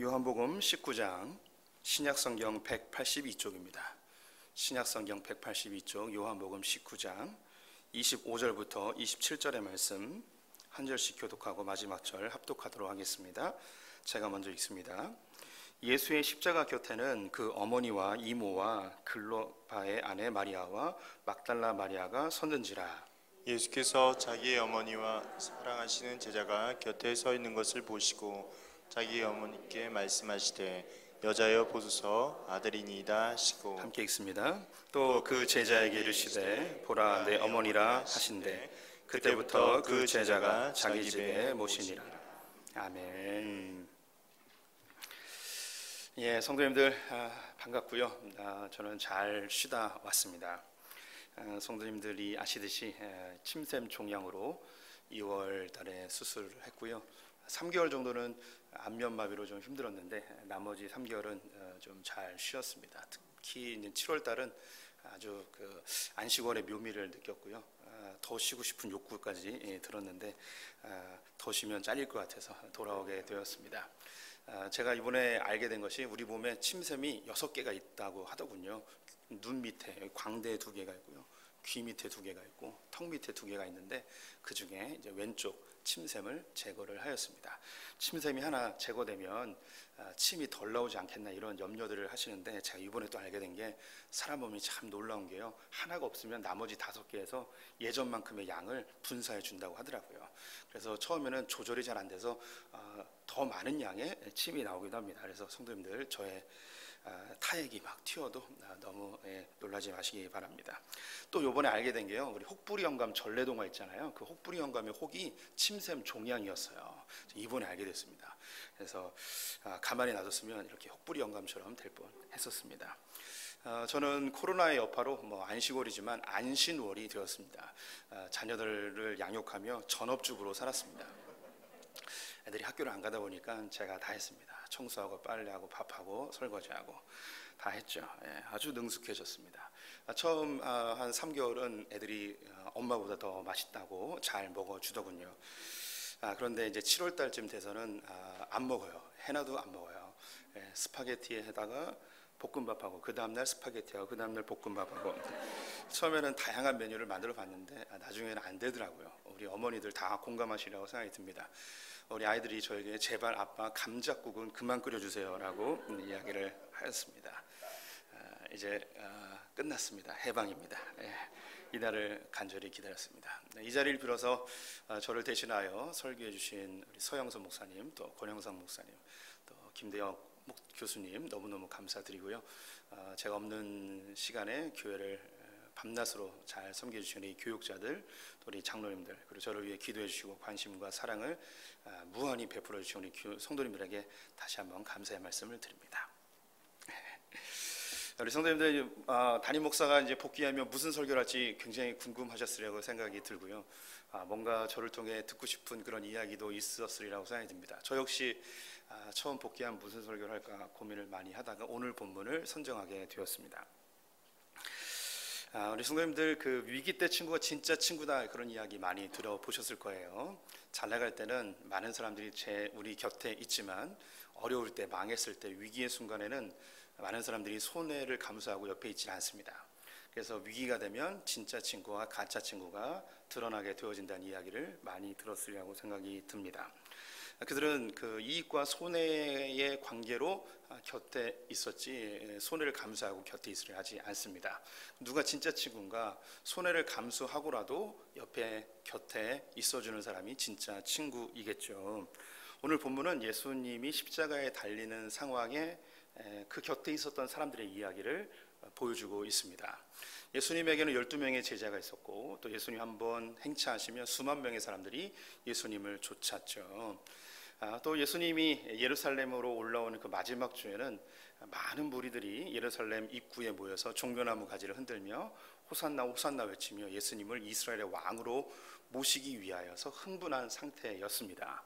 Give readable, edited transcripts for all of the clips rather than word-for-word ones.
요한복음 19장 신약성경 182쪽입니다. 신약성경 182쪽 요한복음 19장 25절부터 27절의 말씀 한 절씩 교독하고 마지막 절 합독하도록 하겠습니다. 제가 먼저 읽습니다. 예수의 십자가 곁에는 그 어머니와 이모와 글로바의 아내 마리아와 막달라 마리아가 섰는지라. 예수께서 자기의 어머니와 사랑하시는 제자가 곁에 서 있는 것을 보시고 자기 어머니께 말씀하시되 여자여 보소서 아들이니이다 하시고 함께 읽습니다. 또 그 제자에게 이르시되 보라 내 어머니라 하신대 그때부터 그 제자가 자기 집에 모시니라. 아멘. 예, 성도님들 반갑고요. 저는 잘 쉬다 왔습니다. 성도님들이 아시듯이 침샘 종양으로 2월 달에 수술을 했고요. 3개월 정도는 안면마비로 좀 힘들었는데 나머지 3개월은 좀 잘 쉬었습니다. 특히 이제 7월 달은 아주 그 안식월의 묘미를 느꼈고요. 더 쉬고 싶은 욕구까지 들었는데 더 쉬면 잘릴 것 같아서 돌아오게 되었습니다. 제가 이번에 알게 된 것이 우리 몸에 침샘이 6개가 있다고 하더군요. 눈 밑에 광대에 2개가 있고요. 귀 밑에 2개가 있고 턱 밑에 2개가 있는데 그 중에 이제 왼쪽 침샘을 제거를 하였습니다. 침샘이 하나 제거되면 침이 덜 나오지 않겠나 이런 염려들을 하시는데 제가 이번에 또 알게 된 게 사람 몸이 참 놀라운 게요. 하나가 없으면 나머지 5개에서 예전만큼의 양을 분사해 준다고 하더라고요. 그래서 처음에는 조절이 잘 안 돼서 더 많은 양의 침이 나오기도 합니다. 그래서 성도님들 저의 타액이 막 튀어도 너무 놀라지 마시기 바랍니다. 또 요번에 알게 된 게요, 우리 혹부리 영감 전래동화 있잖아요. 그 혹부리 영감의 혹이 침샘 종양이었어요. 이번에 알게 됐습니다. 그래서 가만히 놔뒀으면 이렇게 혹부리 영감처럼 될 뻔했었습니다. 저는 코로나의 여파로 안식월이지만 안신월이 되었습니다. 자녀들을 양육하며 전업주부로 살았습니다. 애들이 학교를 안 가다 보니까 제가 다 했습니다. 청소하고 빨래하고 밥하고 설거지하고 다 했죠. 아주 능숙해졌습니다. 처음 한 3개월은 애들이 엄마보다 더 맛있다고 잘 먹어주더군요. 그런데 이제 7월 달쯤 돼서는 안 먹어요. 해놔도 안 먹어요. 스파게티에다가 볶음밥하고 그 다음날 스파게티하고 그 다음날 볶음밥하고 처음에는 다양한 메뉴를 만들어 봤는데 나중에는 안 되더라고요. 우리 어머니들 다 공감하시라고 생각이 듭니다. 우리 아이들이 저에게 제발 아빠 감자국은 그만 끓여주세요 라고 이야기를 하였습니다. 이제 끝났습니다. 해방입니다. 이날을 간절히 기다렸습니다. 이 자리를 빌어서 저를 대신하여 설교해 주신 우리 서영선 목사님, 또 권영상 목사님, 또 김대혁 교수님 너무너무 감사드리고요. 제가 없는 시간에 교회를 밤낮으로 잘 섬겨주시는 이 교육자들, 또 우리 장로님들, 그리고 저를 위해 기도해 주시고 관심과 사랑을 무한히 베풀어 주시는 우리 성도님들에게 다시 한번 감사의 말씀을 드립니다. 우리 성도님들, 담임 목사가 이제 복귀하면 무슨 설교를 할지 굉장히 궁금하셨으리라고 생각이 들고요. 뭔가 저를 통해 듣고 싶은 그런 이야기도 있었으리라고 생각이 듭니다. 저 역시 처음 복귀하면 무슨 설교를 할까 고민을 많이 하다가 오늘 본문을 선정하게 되었습니다. 우리 성도님들, 그 위기 때 친구가 진짜 친구다 그런 이야기 많이 들어보셨을 거예요. 잘 나갈 때는 많은 사람들이 우리 곁에 있지만 어려울 때, 망했을 때, 위기의 순간에는 많은 사람들이 손해를 감수하고 옆에 있지 않습니다. 그래서 위기가 되면 진짜 친구와 가짜 친구가 드러나게 되어진다는 이야기를 많이 들었으리라고 생각이 듭니다. 그들은 그 이익과 손해의 관계로 곁에 있었지 손해를 감수하고 곁에 있으려 하지 않습니다. 누가 진짜 친구인가? 손해를 감수하고라도 옆에 곁에 있어주는 사람이 진짜 친구이겠죠. 오늘 본문은 예수님이 십자가에 달리는 상황에 그 곁에 있었던 사람들의 이야기를 보여주고 있습니다. 예수님에게는 12명의 제자가 있었고 또 예수님 한번 행차하시며 수만 명의 사람들이 예수님을 쫓았죠. 또 예수님이 예루살렘으로 올라오는 그 마지막 주에는 많은 무리들이 예루살렘 입구에 모여서 종려나무 가지를 흔들며 호산나 호산나 외치며 예수님을 이스라엘의 왕으로 모시기 위하여서 흥분한 상태였습니다.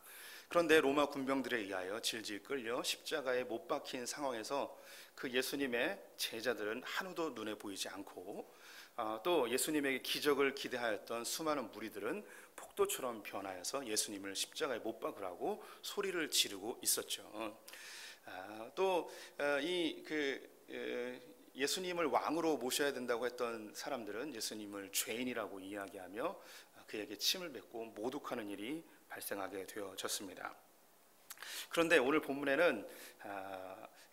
그런데 로마 군병들에 의하여 질질 끌려 십자가에 못 박힌 상황에서 그 예수님의 제자들은 한우도 눈에 보이지 않고 또 예수님에게 기적을 기대하였던 수많은 무리들은 폭도처럼 변하여서 예수님을 십자가에 못 박으라고 소리를 지르고 있었죠. 예수님을 왕으로 모셔야 된다고 했던 사람들은 예수님을 죄인이라고 이야기하며 그에게 침을 뱉고 모독하는 일이 발생하게 되어졌습니다. 그런데 오늘 본문에는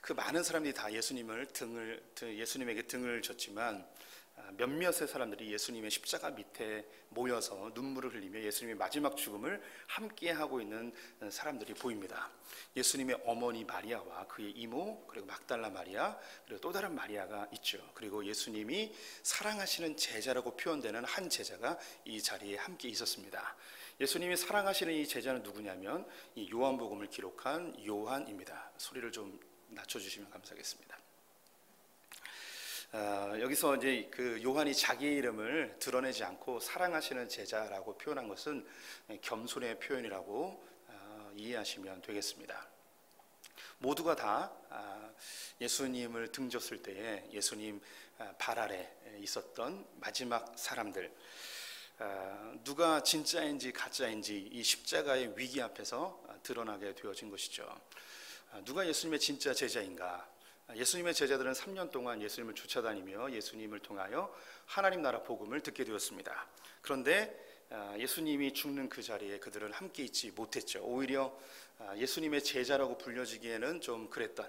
그 많은 사람들이 다 예수님에게 등을 졌지만 몇몇의 사람들이 예수님의 십자가 밑에 모여서 눈물을 흘리며 예수님의 마지막 죽음을 함께 하고 있는 사람들이 보입니다. 예수님의 어머니 마리아와 그의 이모, 그리고 막달라 마리아, 그리고 또 다른 마리아가 있죠. 그리고 예수님이 사랑하시는 제자라고 표현되는 한 제자가 이 자리에 함께 있었습니다. 예수님이 사랑하시는 이 제자는 누구냐면 이 요한복음을 기록한 요한입니다. 소리를 좀 낮춰주시면 감사하겠습니다. 여기서 이제 그 요한이 자기의 이름을 드러내지 않고 사랑하시는 제자라고 표현한 것은 겸손의 표현이라고 이해하시면 되겠습니다. 모두가 다 예수님을 등졌을 때에 예수님 발 아래 있었던 마지막 사람들, 누가 진짜인지 가짜인지 이 십자가의 위기 앞에서 드러나게 되어진 것이죠. 누가 예수님의 진짜 제자인가? 예수님의 제자들은 3년 동안 예수님을 쫓아다니며 예수님을 통하여 하나님 나라 복음을 듣게 되었습니다. 그런데 예수님이 죽는 그 자리에 그들은 함께 있지 못했죠. 오히려 예수님의 제자라고 불려지기에는 좀 그랬던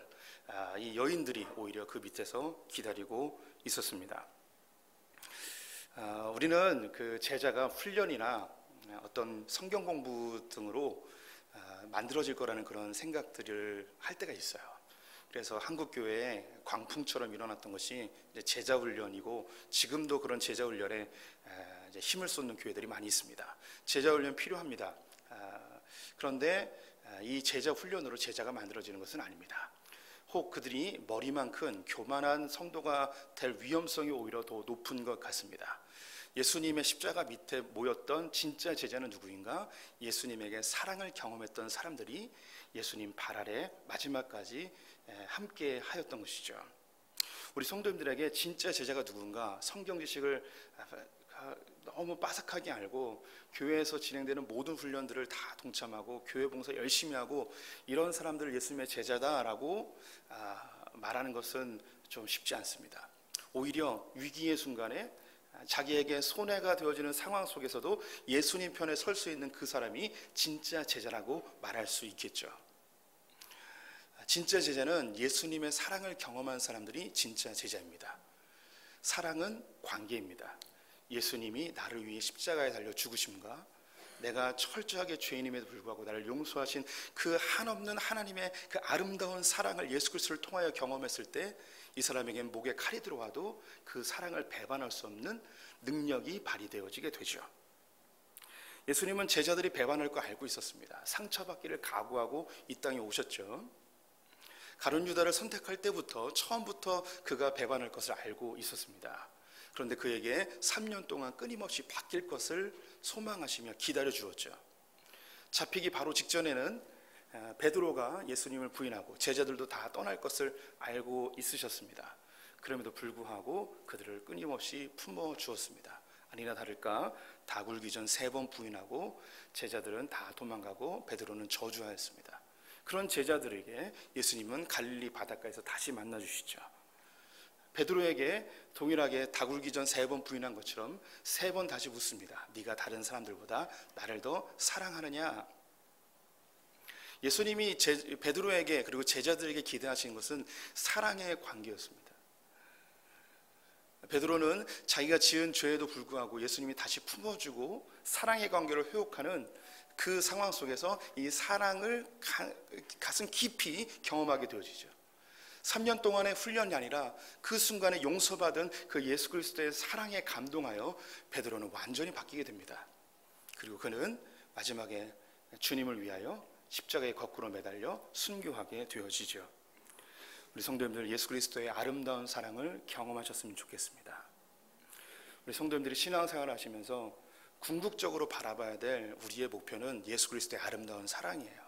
이 여인들이 오히려 그 밑에서 기다리고 있었습니다. 우리는 그 제자가 훈련이나 어떤 성경 공부 등으로 만들어질 거라는 그런 생각들을 할 때가 있어요. 그래서 한국 교회에 광풍처럼 일어났던 것이 이제 제자 훈련이고, 지금도 그런 제자 훈련에 이제 힘을 쏟는 교회들이 많이 있습니다. 제자 훈련 필요합니다. 그런데 이 제자 훈련으로 제자가 만들어지는 것은 아닙니다. 혹 그들이 머리만 큰 교만한 성도가 될 위험성이 오히려 더 높은 것 같습니다. 예수님의 십자가 밑에 모였던 진짜 제자는 누구인가? 예수님에게 사랑을 경험했던 사람들이 예수님 발 아래 마지막까지 함께 하였던 것이죠. 우리 성도님들에게 진짜 제자가 누군가 성경 지식을 너무 빠삭하게 알고 교회에서 진행되는 모든 훈련들을 다 동참하고 교회 봉사 열심히 하고 이런 사람들을 예수님의 제자다라고 말하는 것은 좀 쉽지 않습니다. 오히려 위기의 순간에 자기에게 손해가 되어지는 상황 속에서도 예수님 편에 설 수 있는 그 사람이 진짜 제자라고 말할 수 있겠죠. 진짜 제자는 예수님의 사랑을 경험한 사람들이 진짜 제자입니다. 사랑은 관계입니다. 예수님이 나를 위해 십자가에 달려 죽으심과 내가 철저하게 죄인임에도 불구하고 나를 용서하신 그 한없는 하나님의 그 아름다운 사랑을 예수 그리스도를 통하여 경험했을 때 이 사람에겐 목에 칼이 들어와도 그 사랑을 배반할 수 없는 능력이 발휘되어지게 되죠. 예수님은 제자들이 배반할 거 알고 있었습니다. 상처받기를 각오하고 이 땅에 오셨죠. 가룟 유다를 선택할 때부터 처음부터 그가 배반할 것을 알고 있었습니다. 그런데 그에게 3년 동안 끊임없이 바뀔 것을 소망하시며 기다려 주었죠. 잡히기 바로 직전에는 베드로가 예수님을 부인하고 제자들도 다 떠날 것을 알고 있으셨습니다. 그럼에도 불구하고 그들을 끊임없이 품어 주었습니다. 아니나 다를까 다 굴기 전 3번 부인하고 제자들은 다 도망가고 베드로는 저주하였습니다. 그런 제자들에게 예수님은 갈릴리 바닷가에서 다시 만나 주시죠. 베드로에게 동일하게 다 굴기 전 3번 부인한 것처럼 3번 다시 묻습니다. 네가 다른 사람들보다 나를 더 사랑하느냐? 예수님이 베드로에게 그리고 제자들에게 기대하신 것은 사랑의 관계였습니다. 베드로는 자기가 지은 죄에도 불구하고 예수님이 다시 품어주고 사랑의 관계를 회복하는 그 상황 속에서 이 사랑을 가슴 깊이 경험하게 되어지죠. 3년 동안의 훈련이 아니라 그 순간에 용서받은 그 예수 그리스도의 사랑에 감동하여 베드로는 완전히 바뀌게 됩니다. 그리고 그는 마지막에 주님을 위하여 십자가에 거꾸로 매달려 순교하게 되어지죠. 우리 성도님들 예수 그리스도의 아름다운 사랑을 경험하셨으면 좋겠습니다. 우리 성도님들이 신앙생활을 하시면서 궁극적으로 바라봐야 될 우리의 목표는 예수 그리스도의 아름다운 사랑이에요.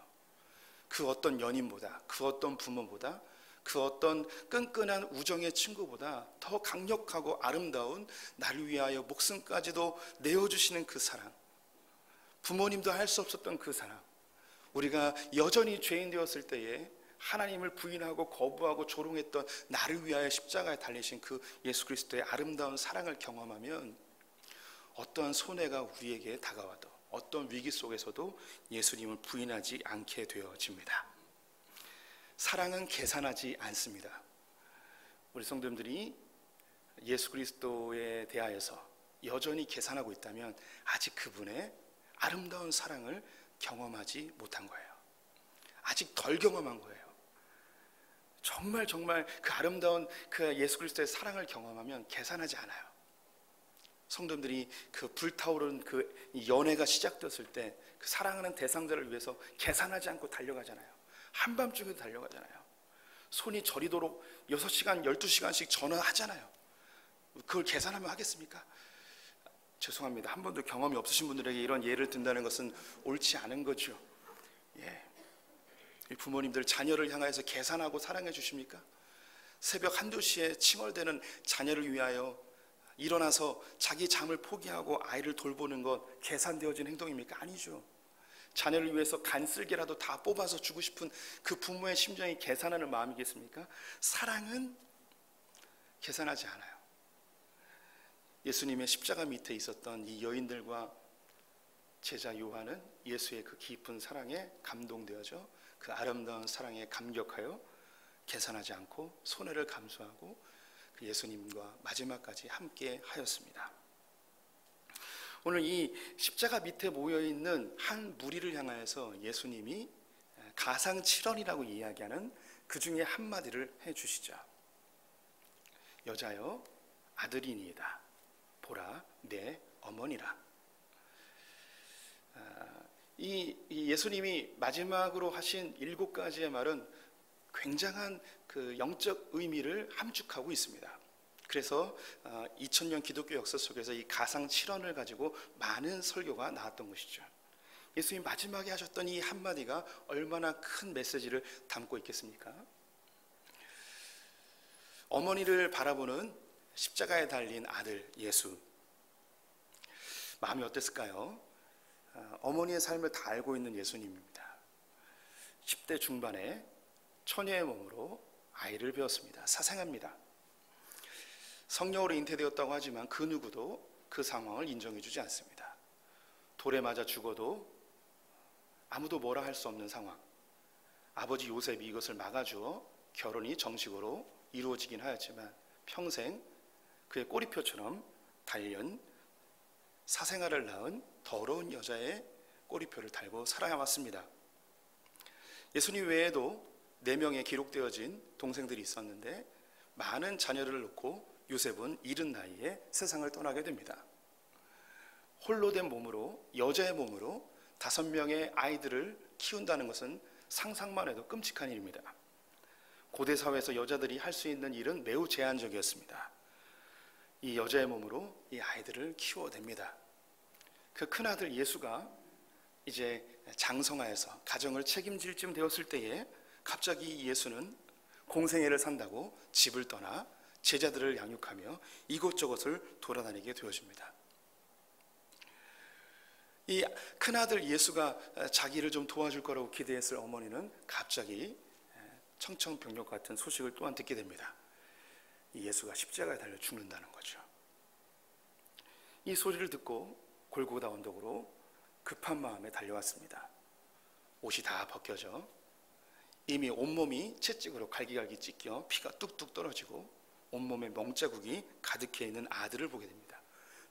그 어떤 연인보다, 그 어떤 부모보다, 그 어떤 끈끈한 우정의 친구보다 더 강력하고 아름다운 나를 위하여 목숨까지도 내어주시는 그 사랑, 부모님도 할 수 없었던 그 사랑, 우리가 여전히 죄인 되었을 때에 하나님을 부인하고 거부하고 조롱했던 나를 위하여 십자가에 달리신 그 예수 그리스도의 아름다운 사랑을 경험하면 어떠한 손해가 우리에게 다가와도 어떤 위기 속에서도 예수님을 부인하지 않게 되어집니다. 사랑은 계산하지 않습니다. 우리 성도님들이 예수 그리스도에 대하여서 여전히 계산하고 있다면 아직 그분의 아름다운 사랑을 경험하지 못한 거예요. 아직 덜 경험한 거예요. 정말 그 아름다운 그 예수 그리스도의 사랑을 경험하면 계산하지 않아요. 성도님들이 그 불타오르는 그 연애가 시작됐을 때 그 사랑하는 대상자를 위해서 계산하지 않고 달려가잖아요. 한밤중에도 달려가잖아요. 손이 저리도록 6시간, 12시간씩 전화하잖아요. 그걸 계산하면 하겠습니까? 죄송합니다. 한 번도 경험이 없으신 분들에게 이런 예를 든다는 것은 옳지 않은 거죠. 부모님들 자녀를 향해서 계산하고 사랑해 주십니까? 새벽 1~2시에 칭얼대는 자녀를 위하여 일어나서 자기 잠을 포기하고 아이를 돌보는 것 계산되어진 행동입니까? 아니죠. 자녀를 위해서 간쓸게라도 다 뽑아서 주고 싶은 그 부모의 심정이 계산하는 마음이겠습니까? 사랑은 계산하지 않아요. 예수님의 십자가 밑에 있었던 이 여인들과 제자 요한은 예수의 그 깊은 사랑에 감동되어져 그 아름다운 사랑에 감격하여 계산하지 않고 손해를 감수하고 그 예수님과 마지막까지 함께 하였습니다. 오늘 이 십자가 밑에 모여있는 한 무리를 향하여서 예수님이 가상칠언이라고 이야기하는 그 중에 한마디를 해주시죠. 여자여 아들이니이다. 보라 내 어머니라. 이 예수님이 마지막으로 하신 7가지의 말은 굉장한 그 영적 의미를 함축하고 있습니다. 그래서 2000년 기독교 역사 속에서 이 가상칠언을 가지고 많은 설교가 나왔던 것이죠. 예수님 마지막에 하셨던 이 한마디가 얼마나 큰 메시지를 담고 있겠습니까? 어머니를 바라보는 십자가에 달린 아들 예수, 마음이 어땠을까요? 어머니의 삶을 다 알고 있는 예수님입니다. 10대 중반에 처녀의 몸으로 아이를 배웠습니다. 사생합니다. 성령으로 잉태되었다고 하지만 그 누구도 그 상황을 인정해주지 않습니다. 돌에 맞아 죽어도 아무도 뭐라 할 수 없는 상황. 아버지 요셉이 이것을 막아주어 결혼이 정식으로 이루어지긴 하였지만 평생 그의 꼬리표처럼 달린 사생아를 낳은 더러운 여자의 꼬리표를 달고 살아왔습니다. 예수님 외에도 4명의 기록되어진 동생들이 있었는데 많은 자녀를 놓고 요셉은 이른 나이에 세상을 떠나게 됩니다. 홀로 된 몸으로, 여자의 몸으로 5명의 아이들을 키운다는 것은 상상만 해도 끔찍한 일입니다. 고대 사회에서 여자들이 할 수 있는 일은 매우 제한적이었습니다. 이 여자의 몸으로 이 아이들을 키워냅니다. 그 큰아들 예수가 이제 장성하여서 가정을 책임질 쯤 되었을 때에 갑자기 예수는 공생애를 산다고 집을 떠나 제자들을 양육하며 이곳저곳을 돌아다니게 되어집니다. 이 큰아들 예수가 자기를 좀 도와줄 거라고 기대했을 어머니는 갑자기 청천벽력 같은 소식을 또한 듣게 됩니다. 이 예수가 십자가에 달려 죽는다는 거죠. 이 소리를 듣고 골고다 언덕으로 급한 마음에 달려왔습니다. 옷이 다 벗겨져 이미 온몸이 채찍으로 갈기갈기 찢겨 피가 뚝뚝 떨어지고 온몸에 멍자국이 가득해 있는 아들을 보게 됩니다.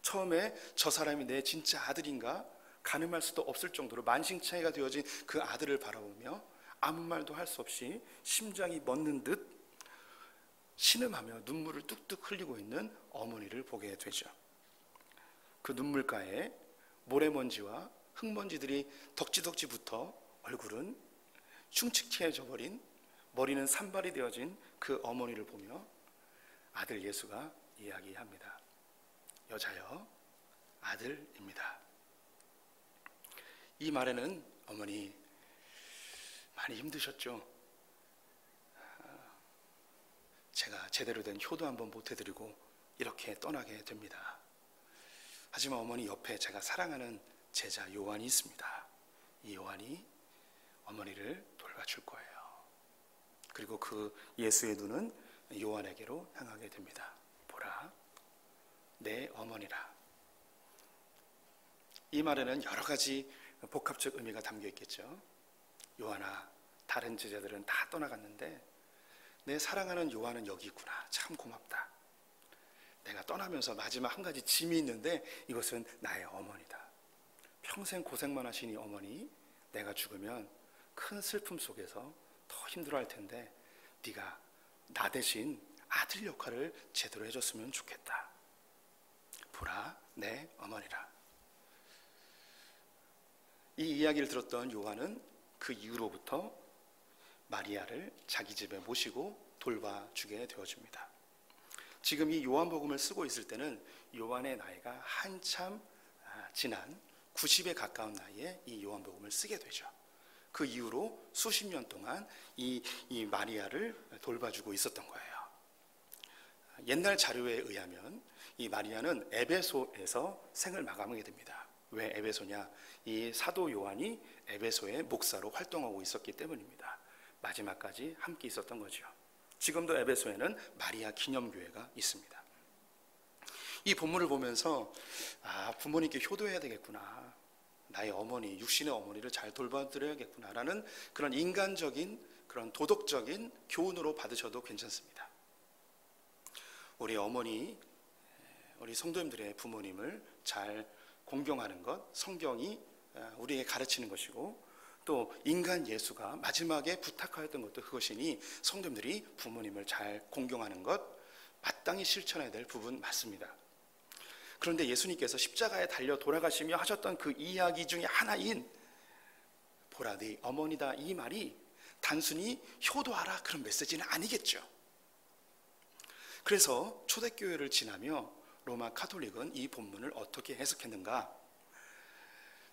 처음에 저 사람이 내 진짜 아들인가 가늠할 수도 없을 정도로 만신창이가 되어진 그 아들을 바라보며 아무 말도 할 수 없이 심장이 멎는 듯 신음하며 눈물을 뚝뚝 흘리고 있는 어머니를 보게 되죠. 그 눈물가에 모래먼지와 흙먼지들이 덕지덕지 붙어 얼굴은 흉측해져 버린, 머리는 산발이 되어진 그 어머니를 보며 아들 예수가 이야기합니다. 여자여 아들입니다. 이 말에는 어머니 많이 힘드셨죠? 제가 제대로 된 효도 한번 못 해드리고 이렇게 떠나게 됩니다. 하지만 어머니 옆에 제가 사랑하는 제자 요한이 있습니다. 이 요한이 어머니를 돌봐줄 거예요. 그리고 그 예수의 눈은 요한에게로 향하게 됩니다. 보라, 내 어머니라. 이 말에는 여러 가지 복합적 의미가 담겨 있겠죠. 요한아, 다른 제자들은 다 떠나갔는데 내 사랑하는 요한은 여기 있구나. 참 고맙다. 내가 떠나면서 마지막 한 가지 짐이 있는데 이것은 나의 어머니다. 평생 고생만 하신 이 어머니, 내가 죽으면 큰 슬픔 속에서 더 힘들어할 텐데 네가 나 대신 아들 역할을 제대로 해줬으면 좋겠다. 보라, 내 어머니라. 이 이야기를 들었던 요한은 그 이후로부터 마리아를 자기 집에 모시고 돌봐주게 되어집니다. 지금 이 요한복음을 쓰고 있을 때는 요한의 나이가 한참 지난 90에 가까운 나이에 이 요한복음을 쓰게 되죠. 그 이후로 수십 년 동안 이 마리아를 돌봐주고 있었던 거예요. 옛날 자료에 의하면 이 마리아는 에베소에서 생을 마감하게 됩니다. 왜 에베소냐? 이 사도 요한이 에베소의 목사로 활동하고 있었기 때문입니다. 마지막까지 함께 있었던 거죠. 지금도 에베소에는 마리아 기념교회가 있습니다. 이 본문을 보면서 부모님께 효도해야 되겠구나, 나의 어머니, 육신의 어머니를 잘 돌봐드려야겠구나라는 그런 인간적인, 그런 도덕적인 교훈으로 받으셔도 괜찮습니다. 우리 어머니, 우리 성도님들의 부모님을 잘 공경하는 것, 성경이 우리에게 가르치는 것이고, 또 인간 예수가 마지막에 부탁하였던 것도 그것이니 성도님들이 부모님을 잘 공경하는 것, 마땅히 실천해야 될 부분 맞습니다. 그런데 예수님께서 십자가에 달려 돌아가시며 하셨던 그 이야기 중에 하나인 보라, 네 어머니다, 이 말이 단순히 효도하라 그런 메시지는 아니겠죠. 그래서 초대교회를 지나며 로마 카톨릭은 이 본문을 어떻게 해석했는가?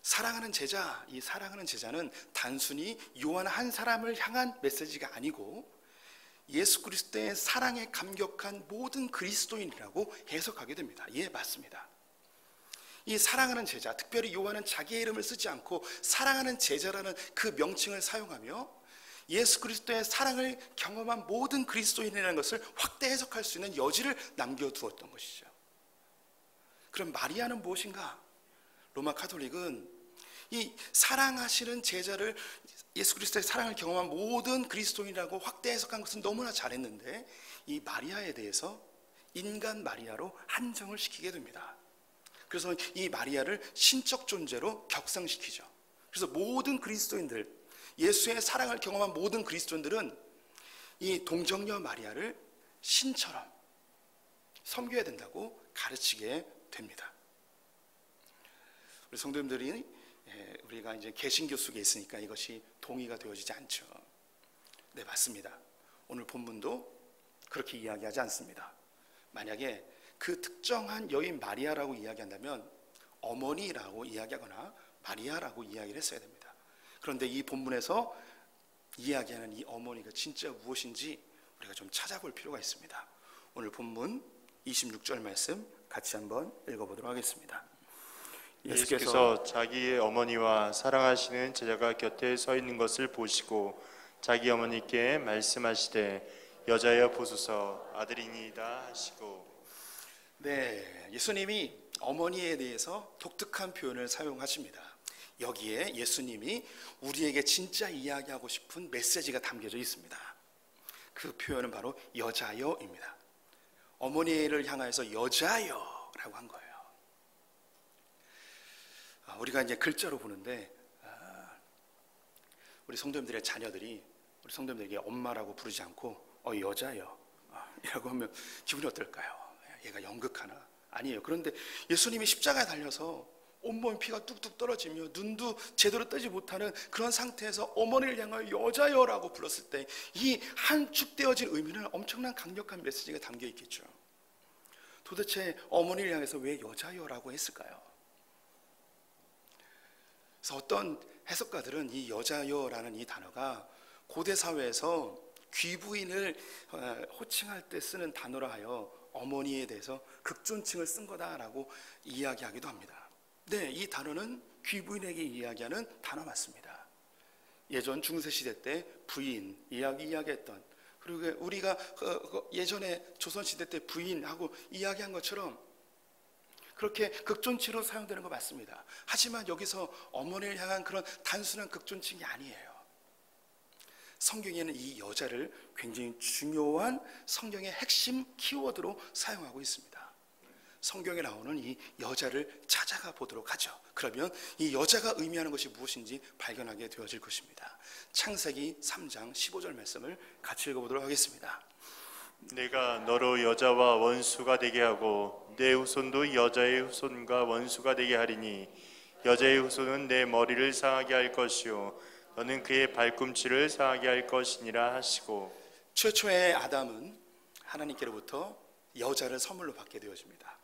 사랑하는 제자, 이 사랑하는 제자는 단순히 요한 한 사람을 향한 메시지가 아니고 예수 그리스도의 사랑에 감격한 모든 그리스도인이라고 해석하게 됩니다. 예, 맞습니다. 이 사랑하는 제자, 특별히 요한은 자기의 이름을 쓰지 않고 사랑하는 제자라는 그 명칭을 사용하며 예수 그리스도의 사랑을 경험한 모든 그리스도인이라는 것을 확대 해석할 수 있는 여지를 남겨두었던 것이죠. 그럼 마리아는 무엇인가? 로마 카톨릭은 이 사랑하시는 제자를 예수 그리스도의 사랑을 경험한 모든 그리스도인이라고 확대 해석한 것은 너무나 잘했는데 이 마리아에 대해서 인간 마리아로 한정을 시키게 됩니다. 그래서 이 마리아를 신적 존재로 격상시키죠. 그래서 모든 그리스도인들, 예수의 사랑을 경험한 모든 그리스도인들은 이 동정녀 마리아를 신처럼 섬겨야 된다고 가르치게 됩니다. 우리 성도님들이 우리가 이제 개신교 속에 있으니까 이것이 동의가 되어지지 않죠. 네, 맞습니다. 오늘 본문도 그렇게 이야기하지 않습니다. 만약에 그 특정한 여인 마리아라고 이야기한다면 어머니라고 이야기하거나 마리아라고 이야기를 했어야 됩니다. 그런데 이 본문에서 이야기하는 이 어머니가 진짜 무엇인지 우리가 좀 찾아볼 필요가 있습니다. 오늘 본문 26절 말씀 같이 한번 읽어보도록 하겠습니다. 예수께서 자기의 어머니와 사랑하시는 제자가 곁에 서 있는 것을 보시고 자기 어머니께 말씀하시되 여자여 보소서 아들이니이다 하시고. 네, 예수님이 어머니에 대해서 독특한 표현을 사용하십니다. 여기에 예수님이 우리에게 진짜 이야기하고 싶은 메시지가 담겨져 있습니다. 그 표현은 바로 여자여입니다. 어머니를 향해서 여자여라고 한 거예요. 우리가 이제 글자로 보는데 우리 성도님들의 자녀들이 우리 성도님들에게 엄마라고 부르지 않고 여자여 이라고 하면 기분이 어떨까요? 얘가 연극하나? 아니에요. 그런데 예수님이 십자가에 달려서 온몸 피가 뚝뚝 떨어지며 눈도 제대로 뜨지 못하는 그런 상태에서 어머니를 향하여 여자여라고 불렀을 때 이 한축되어진 의미는 엄청난 강력한 메시지가 담겨 있겠죠. 도대체 어머니를 향해서 왜 여자여라고 했을까요? 그래서 어떤 해석가들은 이 여자여라는 이 단어가 고대 사회에서 귀부인을 호칭할 때 쓰는 단어라 하여 어머니에 대해서 극존칭을 쓴 거다라고 이야기하기도 합니다. 네, 이 단어는 귀부인에게 이야기하는 단어 맞습니다. 예전 중세시대 때 부인 이야기했던, 그리고 우리가 예전에 조선시대 때 부인하고 이야기한 것처럼 그렇게 극존칭으로 사용되는 거 맞습니다. 하지만 여기서 어머니를 향한 그런 단순한 극존칭이 아니에요. 성경에는 이 여자를 굉장히 중요한 성경의 핵심 키워드로 사용하고 있습니다. 성경에 나오는 이 여자를 찾아가 보도록 하죠. 그러면 이 여자가 의미하는 것이 무엇인지 발견하게 되어질 것입니다. 창세기 3장 15절 말씀을 같이 읽어보도록 하겠습니다. 내가 너로 여자와 원수가 되게 하고 내 후손도 여자의 후손과 원수가 되게 하리니 여자의 후손은 내 머리를 상하게 할 것이요 너는 그의 발꿈치를 상하게 할 것이니라 하시고, 최초의 아담은 하나님께로부터 여자를 선물로 받게 되어집니다.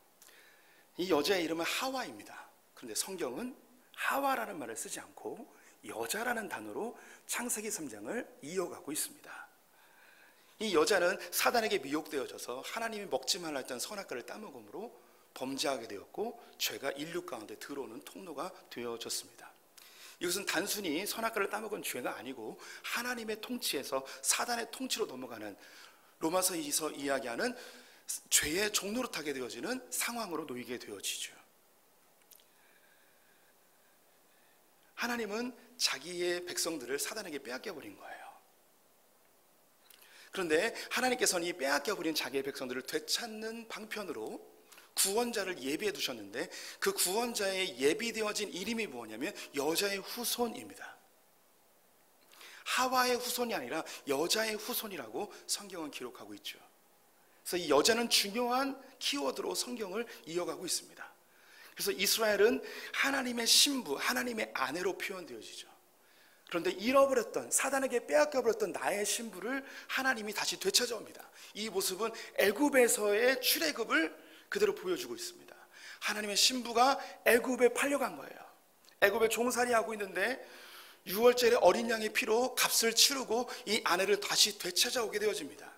이 여자의 이름은 하와입니다. 그런데 성경은 하와라는 말을 쓰지 않고 여자라는 단어로 창세기 3장을 이어가고 있습니다. 이 여자는 사단에게 미혹되어져서 하나님이 먹지 말라 했던 선악과를 따먹음으로 범죄하게 되었고 죄가 인류 가운데 들어오는 통로가 되어졌습니다. 이것은 단순히 선악과를 따먹은 죄가 아니고 하나님의 통치에서 사단의 통치로 넘어가는, 로마서에서 이야기하는 죄의 종노릇하게 되어지는 상황으로 놓이게 되어지죠. 하나님은 자기의 백성들을 사단에게 빼앗겨버린 거예요. 그런데 하나님께서는 이 빼앗겨버린 자기의 백성들을 되찾는 방편으로 구원자를 예비해 두셨는데, 그 구원자의 예비되어진 이름이 뭐냐면 여자의 후손입니다. 하와의 후손이 아니라 여자의 후손이라고 성경은 기록하고 있죠. 그래서 이 여자는 중요한 키워드로 성경을 이어가고 있습니다. 그래서 이스라엘은 하나님의 신부, 하나님의 아내로 표현되어지죠. 그런데 잃어버렸던, 사단에게 빼앗겨버렸던 나의 신부를 하나님이 다시 되찾아옵니다. 이 모습은 애굽에서의 출애굽을 그대로 보여주고 있습니다. 하나님의 신부가 애굽에 팔려간 거예요. 애굽에 종살이하고 있는데 6월절에 어린 양의 피로 값을 치르고 이 아내를 다시 되찾아오게 되어집니다.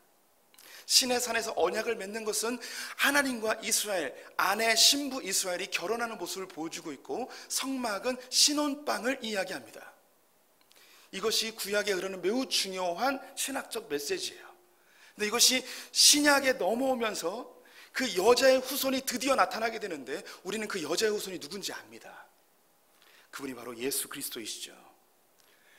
시내산에서 언약을 맺는 것은 하나님과 이스라엘, 아내 신부 이스라엘이 결혼하는 모습을 보여주고 있고, 성막은 신혼방을 이야기합니다. 이것이 구약에 흐르는 매우 중요한 신학적 메시지예요. 근데 이것이 신약에 넘어오면서 그 여자의 후손이 드디어 나타나게 되는데, 우리는 그 여자의 후손이 누군지 압니다. 그분이 바로 예수 그리스도이시죠.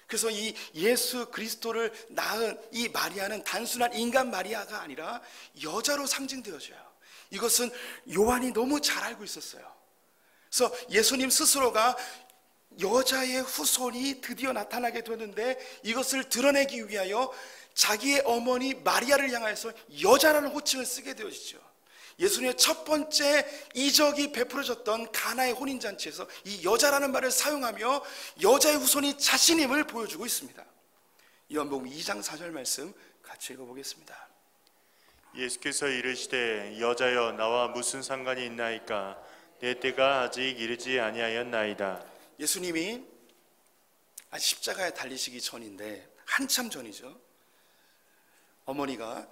그래서 이 예수 그리스도를 낳은 이 마리아는 단순한 인간 마리아가 아니라 여자로 상징되어져요. 이것은 요한이 너무 잘 알고 있었어요. 그래서 예수님 스스로가 여자의 후손이 드디어 나타나게 되는데, 이것을 드러내기 위하여 자기의 어머니 마리아를 향해서 여자라는 호칭을 쓰게 되어지죠. 예수님의 첫 번째 이적이 베풀어졌던 가나의 혼인잔치에서 이 여자라는 말을 사용하며 여자의 후손이 자신임을 보여주고 있습니다. 요한복음 2장 4절 말씀 같이 읽어보겠습니다. 예수께서 이르시되 여자여 나와 무슨 상관이 있나이까 내 때가 아직 이르지 아니하였나이다. 예수님이 아직 십자가에 달리시기 전인데, 한참 전이죠. 어머니가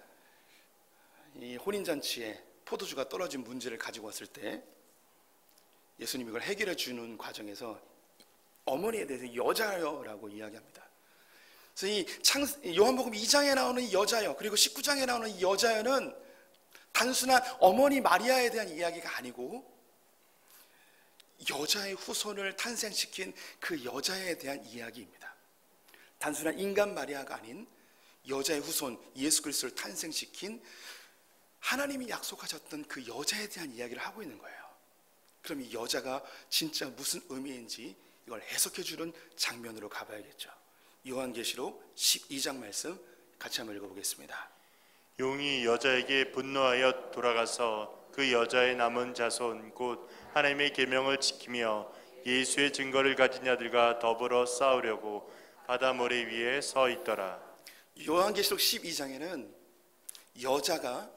이 혼인잔치에 포도주가 떨어진 문제를 가지고 왔을 때 예수님이 이걸 해결해 주는 과정에서 어머니에 대해서 여자여라고 이야기합니다. 그래서 이 요한복음 2장에 나오는 이 여자여, 그리고 19장에 나오는 이 여자여는 단순한 어머니 마리아에 대한 이야기가 아니고 여자의 후손을 탄생시킨 그 여자에 대한 이야기입니다. 단순한 인간 마리아가 아닌 여자의 후손 예수 그리스도를 탄생시킨 하나님이 약속하셨던 그 여자에 대한 이야기를 하고 있는 거예요. 그럼 이 여자가 진짜 무슨 의미인지 이걸 해석해 주는 장면으로 가봐야겠죠. 요한계시록 12장 말씀 같이 한번 읽어보겠습니다. 용이 여자에게 분노하여 돌아가서 그 여자의 남은 자손 곧 하나님의 계명을 지키며 예수의 증거를 가진 자들과 더불어 싸우려고 바다 모래 위에 서 있더라. 요한계시록 12장에는 여자가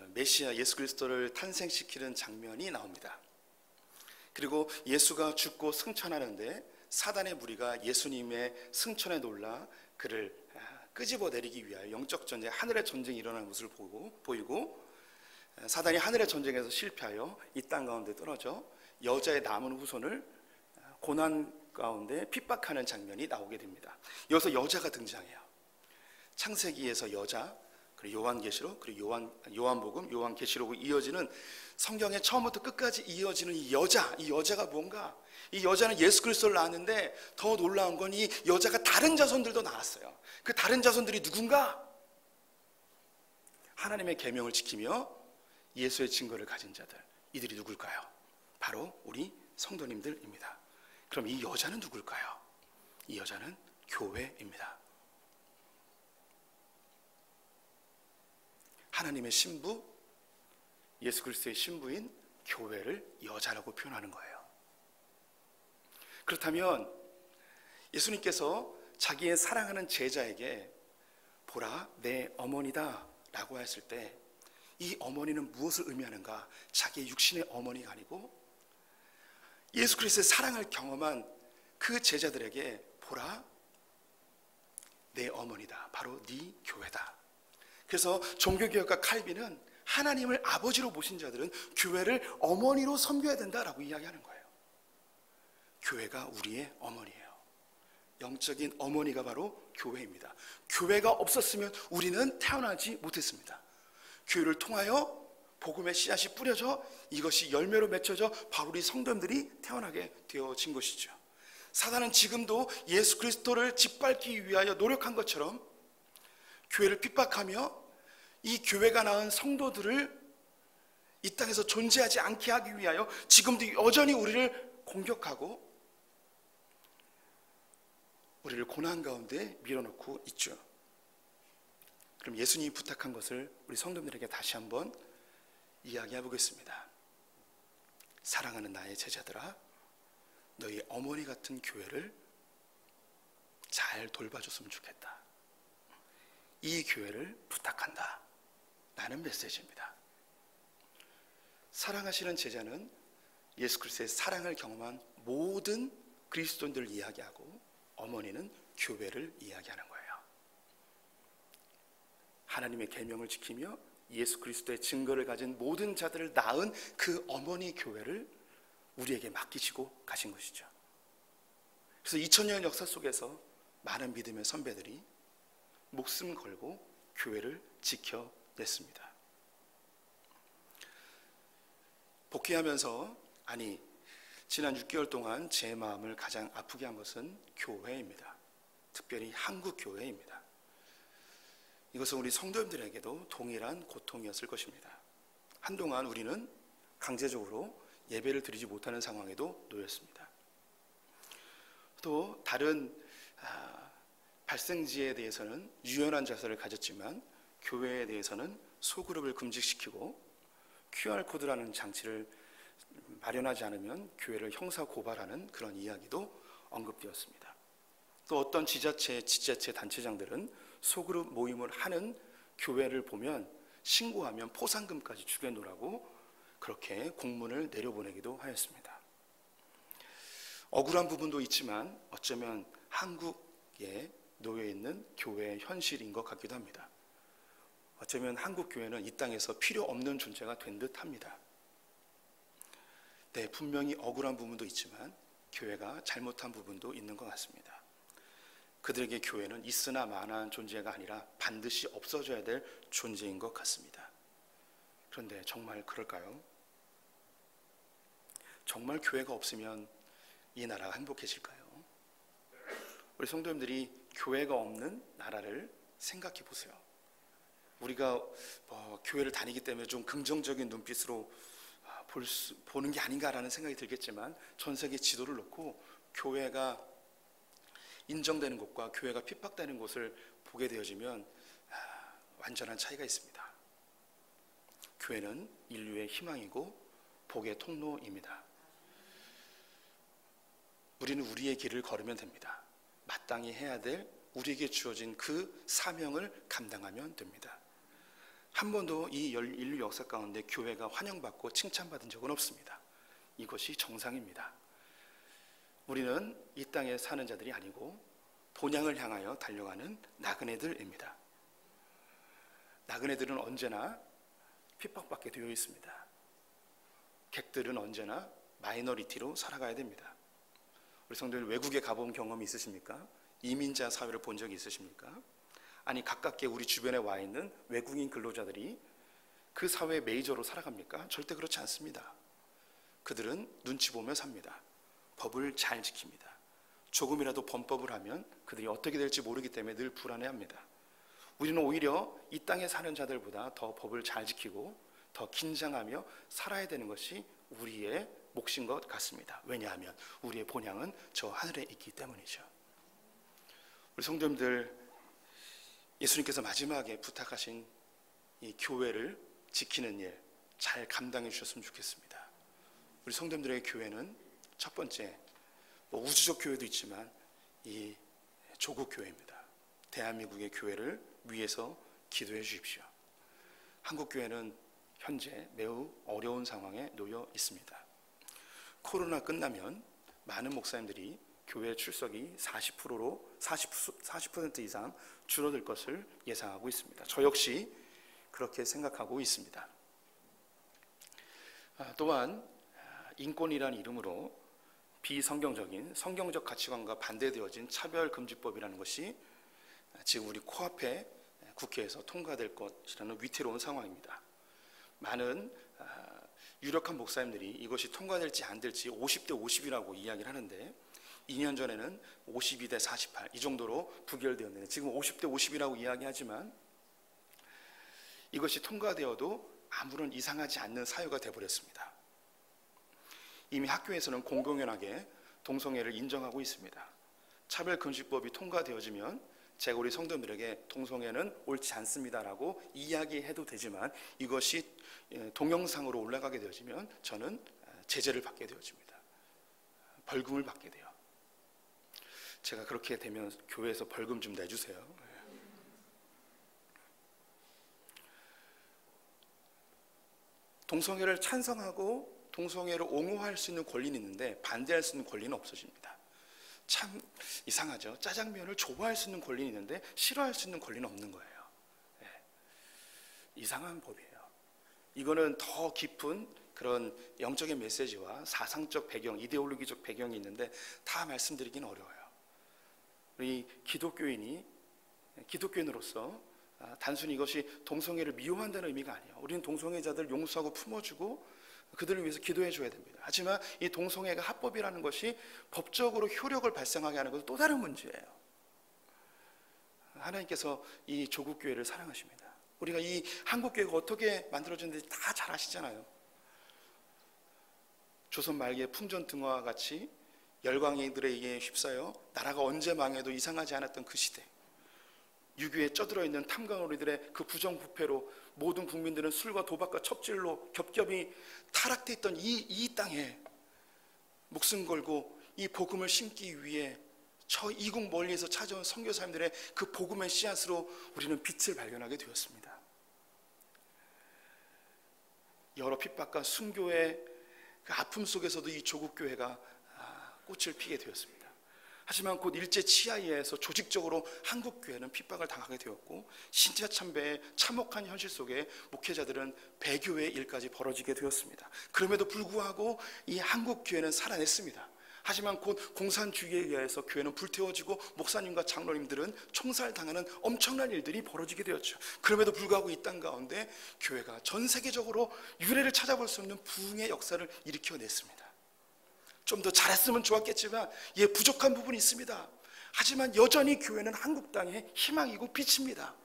메시아 예수 그리스도를 탄생시키는 장면이 나옵니다. 그리고 예수가 죽고 승천하는데 사단의 무리가 예수님의 승천에 놀라 그를 끄집어내리기 위하여 영적 전쟁, 하늘의 전쟁이 일어나는 모습을 보이고, 사단이 하늘의 전쟁에서 실패하여 이 땅 가운데 떨어져 여자의 남은 후손을 고난 가운데 핍박하는 장면이 나오게 됩니다. 여기서 여자가 등장해요. 창세기에서 여자, 그리고 요한계시록, 그리고 요한복음, 요한계시록으로 이어지는 성경의 처음부터 끝까지 이어지는 이 여자가 뭔가, 이 여자는 예수 그리스도를 낳았는데 더 놀라운 건 이 여자가 다른 자손들도 낳았어요. 그 다른 자손들이 누군가? 하나님의 계명을 지키며 예수의 증거를 가진 자들, 이들이 누굴까요? 바로 우리 성도님들입니다. 그럼 이 여자는 누굴까요? 이 여자는 교회입니다. 하나님의 신부, 예수 그리스도의 신부인 교회를 여자라고 표현하는 거예요. 그렇다면 예수님께서 자기의 사랑하는 제자에게 보라 내 어머니다 라고 했을 때 이 어머니는 무엇을 의미하는가? 자기의 육신의 어머니가 아니고 예수 그리스도의 사랑을 경험한 그 제자들에게 보라 내 어머니다, 바로 네 교회다. 그래서 종교개혁가 칼빈은 하나님을 아버지로 모신 자들은 교회를 어머니로 섬겨야 된다라고 이야기하는 거예요. 교회가 우리의 어머니예요. 영적인 어머니가 바로 교회입니다. 교회가 없었으면 우리는 태어나지 못했습니다. 교회를 통하여 복음의 씨앗이 뿌려져 이것이 열매로 맺혀져 바로 우리 성도님들이 태어나게 되어진 것이죠. 사단은 지금도 예수 그리스도를 짓밟기 위하여 노력한 것처럼 교회를 핍박하며 이 교회가 낳은 성도들을 이 땅에서 존재하지 않게 하기 위하여 지금도 여전히 우리를 공격하고 우리를 고난 가운데 밀어넣고 있죠. 그럼 예수님이 부탁한 것을 우리 성도들에게 다시 한번 이야기해 보겠습니다. 사랑하는 나의 제자들아, 너희 어머니 같은 교회를 잘 돌봐줬으면 좋겠다. 이 교회를 부탁한다 라는 메시지입니다. 사랑하시는 제자는 예수 그리스도의 사랑을 경험한 모든 그리스도인들을 이야기하고 어머니는 교회를 이야기하는 거예요. 하나님의 계명을 지키며 예수 그리스도의 증거를 가진 모든 자들을 낳은 그 어머니 교회를 우리에게 맡기시고 가신 것이죠. 그래서 2000년 역사 속에서 많은 믿음의 선배들이 목숨 걸고 교회를 지켜냈습니다. 복귀하면서 지난 6개월 동안 제 마음을 가장 아프게 한 것은 교회입니다. 특별히 한국 교회입니다. 이것은 우리 성도님들에게도 동일한 고통이었을 것입니다. 한동안 우리는 강제적으로 예배를 드리지 못하는 상황에도 놓였습니다. 또 다른 발생지에 대해서는 유연한 자세를 가졌지만 교회에 대해서는 소그룹을 금지시키고 QR코드라는 장치를 마련하지 않으면 교회를 형사 고발하는 그런 이야기도 언급되었습니다. 또 어떤 지자체 단체장들은 소그룹 모임을 하는 교회를 보면 신고하면 포상금까지 주겠노라고 그렇게 공문을 내려보내기도 하였습니다. 억울한 부분도 있지만 어쩌면 한국에 놓여있는 교회의 현실인 것 같기도 합니다. 어쩌면 한국 교회는 이 땅에서 필요 없는 존재가 된 듯합니다. 네, 분명히 억울한 부분도 있지만 교회가 잘못한 부분도 있는 것 같습니다. 그들에게 교회는 있으나 마나한 존재가 아니라 반드시 없어져야 될 존재인 것 같습니다. 그런데 정말 그럴까요? 정말 교회가 없으면 이 나라가 행복해질까요? 우리 성도님들이 교회가 없는 나라를 생각해 보세요. 우리가 교회를 다니기 때문에 좀 긍정적인 눈빛으로 보는 게 아닌가라는 생각이 들겠지만 전 세계 지도를 놓고 교회가 인정되는 곳과 교회가 핍박되는 곳을 보게 되어지면 완전한 차이가 있습니다. 교회는 인류의 희망이고 복의 통로입니다. 우리는 우리의 길을 걸으면 됩니다. 마땅히 해야 될 우리에게 주어진 그 사명을 감당하면 됩니다. 한 번도 이 인류 역사 가운데 교회가 환영받고 칭찬받은 적은 없습니다. 이것이 정상입니다. 우리는 이 땅에 사는 자들이 아니고 본향을 향하여 달려가는 나그네들입니다. 나그네들은 언제나 핍박받게 되어 있습니다. 객들은 언제나 마이너리티로 살아가야 됩니다. 우리 성도님 외국에 가본 경험이 있으십니까? 이민자 사회를 본 적이 있으십니까? 아니 가깝게 우리 주변에 와 있는 외국인 근로자들이 그 사회의 메이저로 살아갑니까? 절대 그렇지 않습니다. 그들은 눈치 보며 삽니다. 법을 잘 지킵니다. 조금이라도 범법을 하면 그들이 어떻게 될지 모르기 때문에 늘 불안해합니다. 우리는 오히려 이 땅에 사는 자들보다 더 법을 잘 지키고 더 긴장하며 살아야 되는 것이 우리의 몫인 것 같습니다. 왜냐하면 우리의 본향은 저 하늘에 있기 때문이죠. 우리 성도님들, 예수님께서 마지막에 부탁하신 이 교회를 지키는 일 잘 감당해 주셨으면 좋겠습니다. 우리 성도님들의 교회는 첫 번째, 우주적 교회도 있지만 이 조국 교회입니다. 대한민국의 교회를 위해서 기도해 주십시오. 한국 교회는 현재 매우 어려운 상황에 놓여 있습니다. 코로나 끝나면 많은 목사님들이 교회 출석이 40% 이상 줄어들 것을 예상하고 있습니다. 저 역시 그렇게 생각하고 있습니다. 또한 인권이라는 이름으로 비성경적인 성경적 가치관과 반대되어진 차별금지법이라는 것이 지금 우리 코앞에 국회에서 통과될 것이라는 위태로운 상황입니다. 많은 유력한 목사님들이 이것이 통과될지 안 될지 50대 50이라고 이야기를 하는데 2년 전에는 52대 48 이 정도로 부결되었는데 지금 50대 50이라고 이야기하지만 이것이 통과되어도 아무런 이상하지 않는 사유가 되어버렸습니다. 이미 학교에서는 공공연하게 동성애를 인정하고 있습니다. 차별금지법이 통과되어지면 제가 우리 성도들에게 동성애는 옳지 않습니다라고 이야기해도 되지만 이것이 동영상으로 올라가게 되어지면 저는 제재를 받게 되어집니다. 벌금을 받게 돼요. 제가 그렇게 되면 교회에서 벌금 좀 내주세요. 동성애를 찬성하고 동성애를 옹호할 수 있는 권리는 있는데 반대할 수 있는 권리는 없어집니다. 참 이상하죠. 짜장면을 좋아할 수 있는 권리는 있는데 싫어할 수 있는 권리는 없는 거예요. 네. 이상한 법이에요. 이거는 더 깊은 그런 영적인 메시지와 사상적 배경, 이데올로기적 배경이 있는데 다 말씀드리기는 어려워요. 우리 기독교인으로서 단순히 이것이 동성애를 미워한다는 의미가 아니에요. 우리는 동성애자들 용서하고 품어주고 그들을 위해서 기도해 줘야 됩니다. 하지만 이 동성애가 합법이라는 것이 법적으로 효력을 발생하게 하는 것은 또 다른 문제예요. 하나님께서 이 조국 교회를 사랑하십니다. 우리가 이 한국 교회가 어떻게 만들어졌는지 다 잘 아시잖아요. 조선 말기의 풍전등화와 같이 열강들에 의해 휩싸여 나라가 언제 망해도 이상하지 않았던 그 시대, 유교에 쩌들어 있는 탐관오리들의 그 부정부패로 모든 국민들은 술과 도박과 첩질로 겹겹이 타락돼 있던 이 땅에 목숨 걸고 이 복음을 심기 위해 저 이국 멀리에서 찾아온 선교사님들의 그 복음의 씨앗으로 우리는 빛을 발견하게 되었습니다. 여러 핍박과 순교의 그 아픔 속에서도 이 조국교회가 꽃을 피게 되었습니다. 하지만 곧 일제 치하에 의해서 조직적으로 한국교회는 핍박을 당하게 되었고 신자참배의 참혹한 현실 속에 목회자들은 배교의 일까지 벌어지게 되었습니다. 그럼에도 불구하고 이 한국교회는 살아냈습니다. 하지만 곧 공산주의에 의해서 교회는 불태워지고 목사님과 장로님들은 총살당하는 엄청난 일들이 벌어지게 되었죠. 그럼에도 불구하고 이 땅 가운데 교회가 전 세계적으로 유례를 찾아볼 수 없는 부흥의 역사를 일으켜냈습니다. 좀 더 잘했으면 좋았겠지만 부족한 부분이 있습니다. 하지만 여전히 교회는 한국 땅의 희망이고 빛입니다.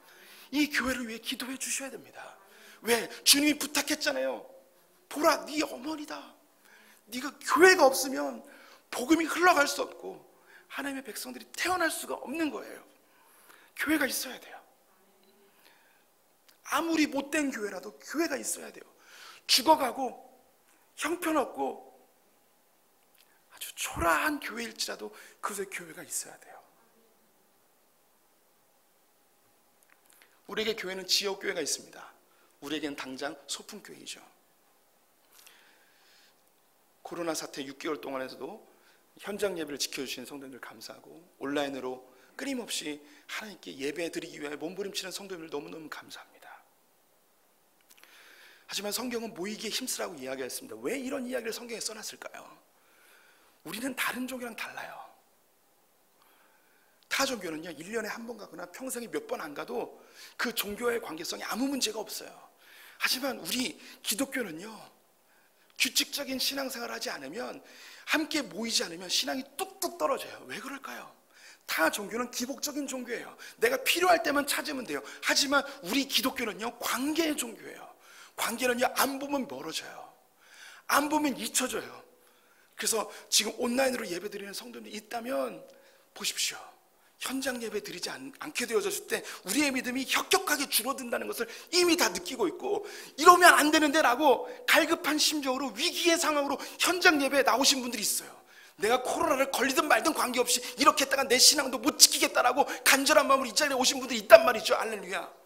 이 교회를 위해 기도해 주셔야 됩니다. 왜? 주님이 부탁했잖아요. 보라, 네 어머니다. 네가 교회가 없으면 복음이 흘러갈 수 없고 하나님의 백성들이 태어날 수가 없는 거예요. 교회가 있어야 돼요. 아무리 못된 교회라도 교회가 있어야 돼요. 죽어가고 형편없고 아주 초라한 교회일지라도 그곳에 교회가 있어야 돼요. 우리에게 교회는 지역교회가 있습니다. 우리에게는 당장 소풍교회이죠. 코로나 사태 6개월 동안에서도 현장 예배를 지켜주신 성도님들 감사하고 온라인으로 끊임없이 하나님께 예배드리기 위해 몸부림치는 성도님들 너무너무 감사합니다. 하지만 성경은 모이기에 힘쓰라고 이야기했습니다. 왜 이런 이야기를 성경에 써놨을까요? 우리는 다른 종교랑 달라요. 타 종교는요 1년에 한 번 가거나 평생에 몇 번 안 가도 그 종교의 관계성에 아무 문제가 없어요. 하지만 우리 기독교는요 규칙적인 신앙생활을 하지 않으면, 함께 모이지 않으면 신앙이 뚝뚝 떨어져요. 왜 그럴까요? 타 종교는 기복적인 종교예요. 내가 필요할 때만 찾으면 돼요. 하지만 우리 기독교는요 관계의 종교예요. 관계는요 안 보면 멀어져요. 안 보면 잊혀져요. 그래서 지금 온라인으로 예배드리는 성도들이 있다면 보십시오. 현장 예배 드리지 않게 되어졌을 때 우리의 믿음이 혁혁하게 줄어든다는 것을 이미 다 느끼고 있고, 이러면 안 되는데 라고 갈급한 심정으로 위기의 상황으로 현장 예배에 나오신 분들이 있어요. 내가 코로나를 걸리든 말든 관계없이 이렇게 했다가 내 신앙도 못 지키겠다라고 간절한 마음으로 이 자리에 오신 분들이 있단 말이죠. 할렐루야.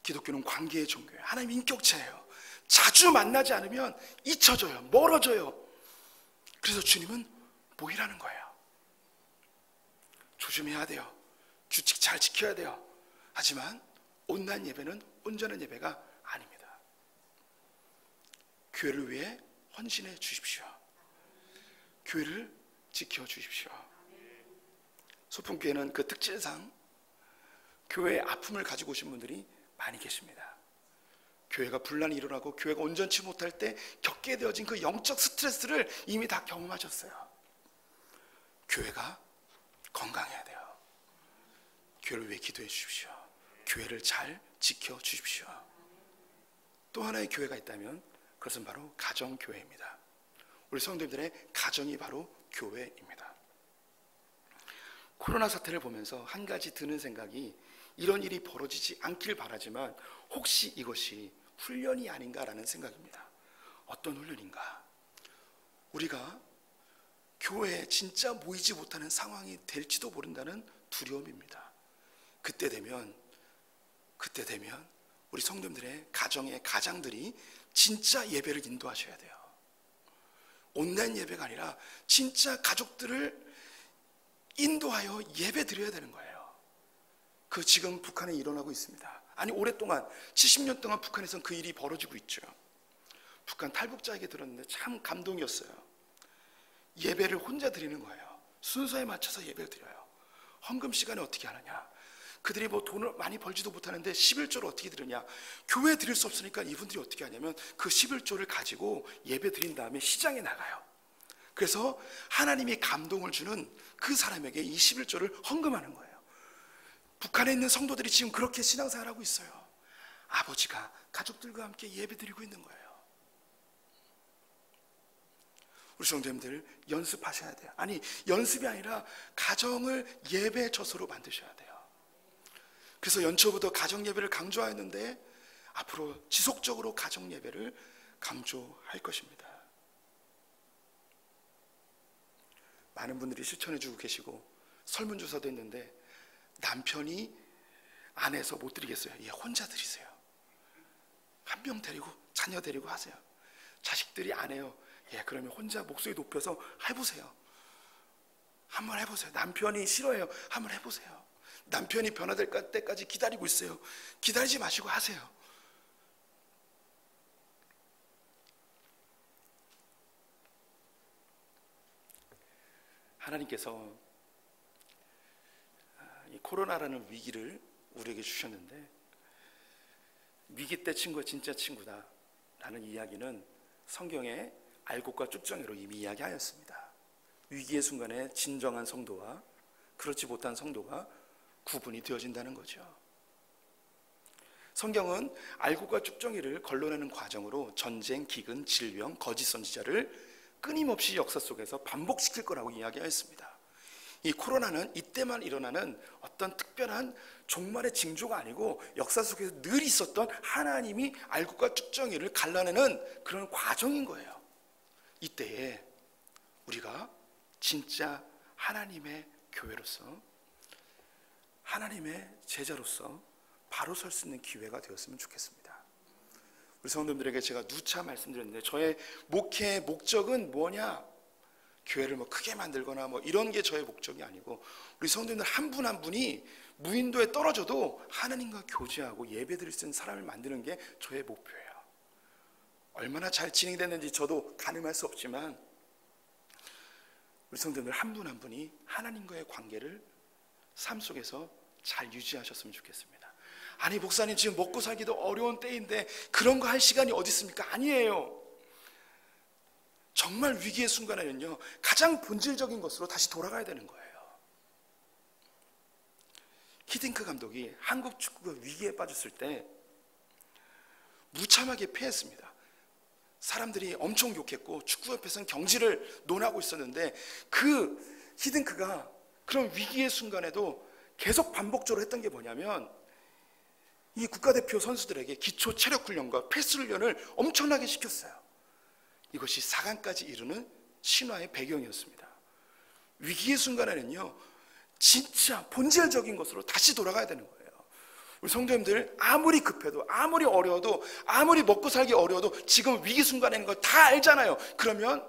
기독교는 관계의 종교예요. 하나님 인격체예요. 자주 만나지 않으면 잊혀져요. 멀어져요. 그래서 주님은 모이라는 거예요. 조심해야 돼요. 규칙 잘 지켜야 돼요. 하지만 온라인 예배는 온전한 예배가 아닙니다. 교회를 위해 헌신해 주십시오. 교회를 지켜 주십시오. 소풍교회는 그 특질상 교회의 아픔을 가지고 오신 분들이 많이 계십니다. 교회가 분란이 일어나고 교회가 온전치 못할 때 겪게 되어진 그 영적 스트레스를 이미 다 경험하셨어요. 교회가 건강해야 돼요. 교회를 위해 기도해 주십시오. 교회를 잘 지켜 주십시오. 또 하나의 교회가 있다면 그것은 바로 가정교회입니다. 우리 성도님들의 가정이 바로 교회입니다. 코로나 사태를 보면서 한 가지 드는 생각이, 이런 일이 벌어지지 않길 바라지만 혹시 이것이 훈련이 아닌가라는 생각입니다. 어떤 훈련인가? 우리가 교회에 진짜 모이지 못하는 상황이 될지도 모른다는 두려움입니다. 그때 되면 우리 성도님들의 가정의 가장들이 진짜 예배를 인도하셔야 돼요. 온라인 예배가 아니라 진짜 가족들을 인도하여 예배 드려야 되는 거예요. 그 지금 북한에 일어나고 있습니다. 아니 오랫동안 70년 동안 북한에선 그 일이 벌어지고 있죠. 북한 탈북자에게 들었는데 참 감동이었어요. 예배를 혼자 드리는 거예요. 순서에 맞춰서 예배를 드려요. 헌금 시간에 어떻게 하느냐? 그들이 뭐 돈을 많이 벌지도 못하는데 11조를 어떻게 드리냐? 교회에 드릴 수 없으니까 이분들이 어떻게 하냐면 그 11조를 가지고 예배 드린 다음에 시장에 나가요. 그래서 하나님이 감동을 주는 그 사람에게 이 11조를 헌금하는 거예요. 북한에 있는 성도들이 지금 그렇게 신앙생활하고 있어요. 아버지가 가족들과 함께 예배드리고 있는 거예요. 우리 성도님들 연습하셔야 돼요. 아니 연습이 아니라 가정을 예배 처소로 만드셔야 돼요. 그래서 연초부터 가정 예배를 강조하였는데 앞으로 지속적으로 가정 예배를 강조할 것입니다. 많은 분들이 실천해주고 계시고 설문조사도 했는데 남편이 아내서 못 드리겠어요. 예, 혼자 드리세요. 한 명 데리고 자녀 데리고 하세요. 자식들이 안 해요. 예, 그러면 혼자 목소리 높여서 해보세요. 한번 해보세요. 남편이 싫어해요. 한번 해보세요. 남편이 변화될 때까지 기다리고 있어요. 기다리지 마시고 하세요. 하나님께서 이 코로나라는 위기를 우리에게 주셨는데, 위기 때 친구가 진짜 친구다 라는 이야기는 성경의 알곡과 쭉정이로 이미 이야기하였습니다. 위기의 순간에 진정한 성도와 그렇지 못한 성도가 구분이 되어진다는 거죠. 성경은 알곡과 쭉정이를 걸러내는 과정으로 전쟁, 기근, 질병, 거짓 선지자를 끊임없이 역사 속에서 반복시킬 거라고 이야기하였습니다. 이 코로나는 이때만 일어나는 어떤 특별한 종말의 징조가 아니고 역사 속에서 늘 있었던 하나님이 알곡과 쭉정이를 갈라내는 그런 과정인 거예요. 이때에 우리가 진짜 하나님의 교회로서, 하나님의 제자로서 바로 설 수 있는 기회가 되었으면 좋겠습니다. 우리 성도님들에게 제가 누차 말씀드렸는데, 저의 목회의 목적은 뭐냐? 교회를 뭐 크게 만들거나 뭐 이런 게 저의 목적이 아니고, 우리 성도님들 한 분 한 분이 무인도에 떨어져도 하나님과 교제하고 예배드릴 수 있는 사람을 만드는 게 저의 목표예요. 얼마나 잘 진행됐는지 저도 가늠할 수 없지만 우리 성도들 한 분 한 분이 하나님과의 관계를 삶 속에서 잘 유지하셨으면 좋겠습니다. 아니 목사님 지금 먹고 살기도 어려운 때인데 그런 거 할 시간이 어디 있습니까? 아니에요. 정말 위기의 순간에는요 가장 본질적인 것으로 다시 돌아가야 되는 거예요. 히딩크 감독이 한국 축구가 위기에 빠졌을 때 무참하게 패했습니다. 사람들이 엄청 욕했고 축구협회에서는 경질을 논하고 있었는데 그 히딩크가 그런 위기의 순간에도 계속 반복적으로 했던 게 뭐냐면 이 국가대표 선수들에게 기초 체력 훈련과 패스 훈련을 엄청나게 시켰어요. 이것이 4강까지 이르는 신화의 배경이었습니다. 위기의 순간에는요 진짜 본질적인 것으로 다시 돌아가야 되는 거예요. 우리 성도님들 아무리 급해도 아무리 어려워도 아무리 먹고 살기 어려워도 지금 위기 순간에 있는 걸 다 알잖아요. 그러면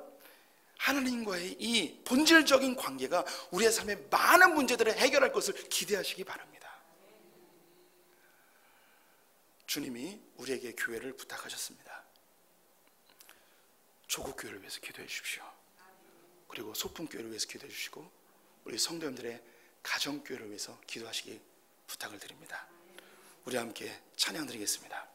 하나님과의 이 본질적인 관계가 우리의 삶의 많은 문제들을 해결할 것을 기대하시기 바랍니다. 주님이 우리에게 교회를 부탁하셨습니다. 조국교회를 위해서 기도해 주십시오. 그리고 소품교회를 위해서 기도해 주시고 우리 성도님들의 가정교회를 위해서 기도하시기 부탁을 드립니다. 우리 함께 찬양 드리겠습니다.